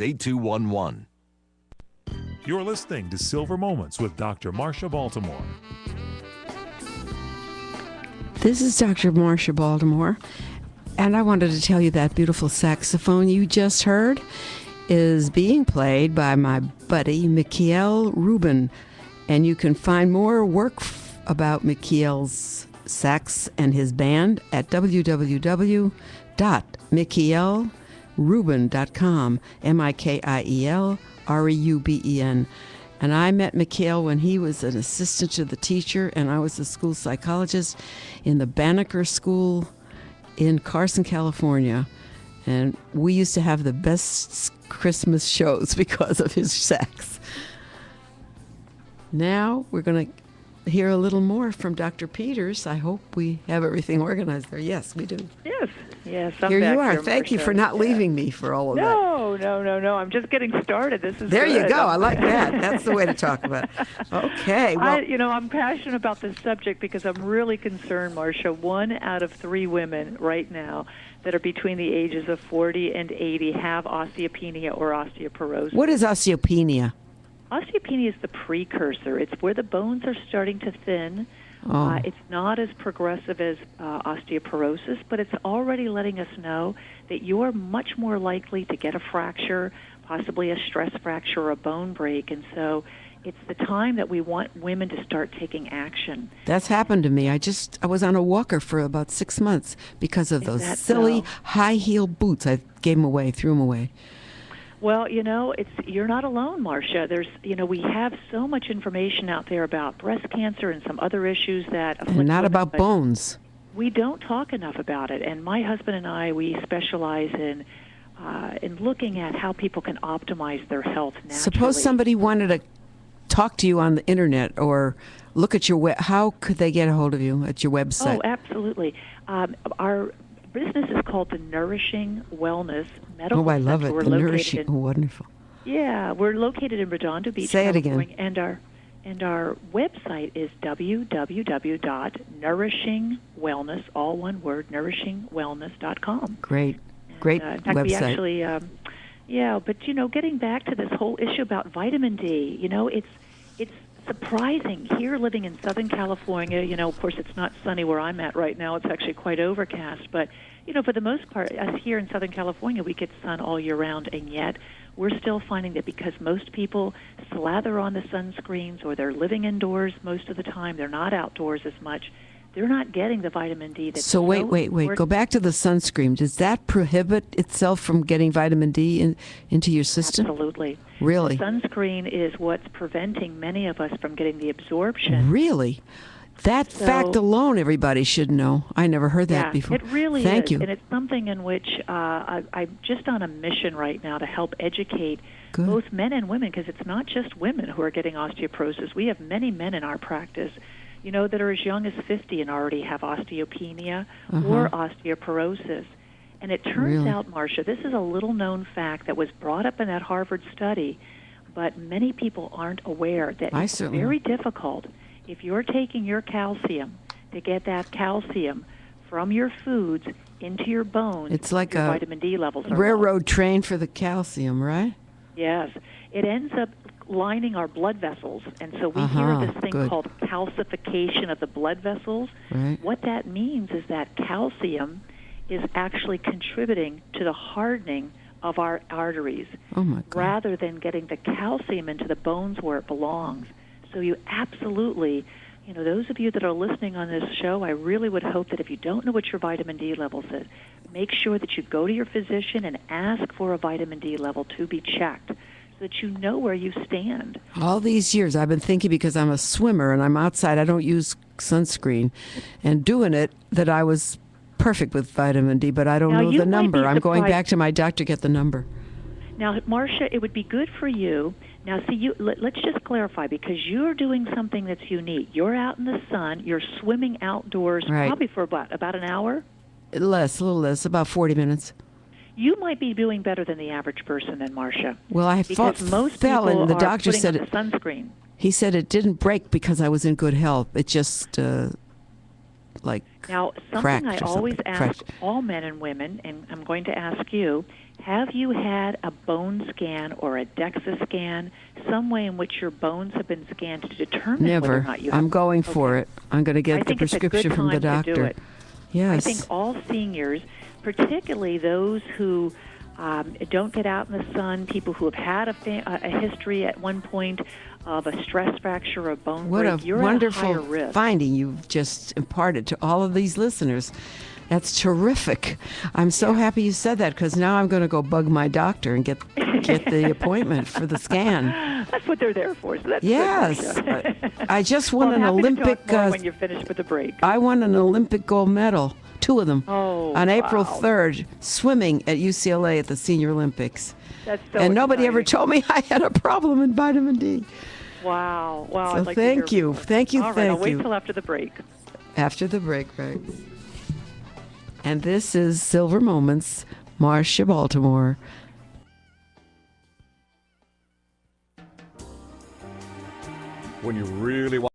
8211. You're listening to Silver Moments with Dr. Marcia Baltimore. This is Dr. Marcia Baltimore, and I wanted to tell you that beautiful saxophone you just heard is being played by my buddy, Michael Rubin, and you can find more work about Michael's sax and his band at www.michaelrubin.com, MIKIELREUBEN. And I met Michael when he was an assistant to the teacher, and I was a school psychologist in the Banneker School in Carson, California. And we used to have the best Christmas shows because of his sax. Now we're going to hear a little more from Dr. Peters. I hope we have everything organized there. Yes, we do. Yes. I'm Here back you are. here, Thank you Marcia. for not leaving me for all of that. No. I'm just getting started. This is There good. you go. I like that. That's the way to talk about it. Okay. Well, I'm passionate about this subject because I'm really concerned, Marcia. 1 out of 3 women right now that are between the ages of 40 and 80 have osteopenia or osteoporosis. what is osteopenia? Osteopenia is the precursor. It's where the bones are starting to thin. It's not as progressive as osteoporosis, but it's already letting us know that you're much more likely to get a fracture, possibly a stress fracture or a bone break. And so it's the time that we want women to start taking action. That's happened to me. I was on a walker for about 6 months because of those silly high heel boots. I gave them away, threw them away. Well, you're not alone, Marcia. We have so much information out there about breast cancer and some other issues that afflict And not women, about but bones. we don't talk enough about it. And my husband and I, we specialize in looking at how people can optimize their health naturally. Suppose somebody wanted to talk to you on the internet or look at your web. How could they get a hold of you at your website? Oh, absolutely. Our business is called the Nourishing Wellness Medical Oh, I love Center. it. We're The located nourishing. in- Oh, wonderful. Yeah, we're located in Redondo Beach, Say it California, again. and our website is www.nourishingwellness, all one word, nourishingwellness.com. Great In fact, we website. actually, but getting back to this whole issue about vitamin D, it's surprising here living in Southern California. Of course, it's not sunny where I'm at right now. It's actually quite overcast, but for the most part, us here in Southern California, we get sun all year round, and yet we're still finding that because most people slather on the sunscreens or they're living indoors most of the time, they're not outdoors as much, they're not getting the vitamin D that's So wait. important. Go back to the sunscreen. Does that prohibit itself from getting vitamin D into your system? Absolutely. Really? Sunscreen is what's preventing many of us from getting the absorption. Really? That fact alone, everybody should know. I never heard that before. It really Thank is. you. And it's something in which I'm just on a mission right now to help educate Good. both men and women, because it's not just women who are getting osteoporosis. We have many men in our practice, that are as young as 50 and already have osteopenia or osteoporosis. And it turns out, Marcia, this is a little-known fact that was brought up in that Harvard study, but many people aren't aware that it's very difficult if you're taking your calcium to get that calcium from your foods into your bones. It's like your a vitamin D levels are railroad low. train for the calcium, right? Yes. It ends up lining our blood vessels, and so we hear of this thing called calcification of the blood vessels. Right. What that means is that calcium is actually contributing to the hardening of our arteries rather than getting the calcium into the bones where it belongs. So you absolutely, those of you that are listening on this show, I really would hope that if you don't know what your vitamin D levels is, make sure that you go to your physician and ask for a vitamin D level to be checked so that you know where you stand. All these years I've been thinking, because I'm a swimmer and I'm outside, I don't use sunscreen, and doing it, that I was perfect with vitamin D, but I don't know the number. I'm going back to my doctor to get the number. Now, Marcia, it would be good for you. Now, see, let's just clarify, because you're doing something that's unique. You're out in the sun. You're swimming outdoors probably for about an hour? A little less, about 40 minutes. You might be doing better than the average person then, Marcia. Well, I fell, and the doctor said sunscreen. He said it didn't break because I was in good health. It just, Now, something I always ask all men and women, and I'm going to ask you, have you had a bone scan or a DEXA scan, some way in which your bones have been scanned to determine whether or Never. not you have? I'm going for it. I'm going to I get the think it's a good prescription from the time to do doctor. it. Yes. I think all seniors, particularly those who don't get out in the sun, people who have had a history at one point of a stress fracture or bone What break, a you're wonderful at a higher risk. finding you've just imparted to all of these listeners. That's terrific. I'm so happy you said that, because now I'm going to go bug my doctor and get the appointment for the scan. That's what they're there for. So that's Yes. good, Marcia. I just won well, an I'm happy Olympic. to talk more when you're finished with the break. I won an Olympic gold medal, 2 of them, on April wow. 3rd, swimming at UCLA at the Senior Olympics. That's so And nobody ever exciting. told me I had a problem in vitamin D. Wow. Wow. So I'd like thank to hear you. more. Thank you. All right. Thank I'll wait you. till after the break. After the break, right. And this is Silver Moments, Marcia, Baltimore. When you really want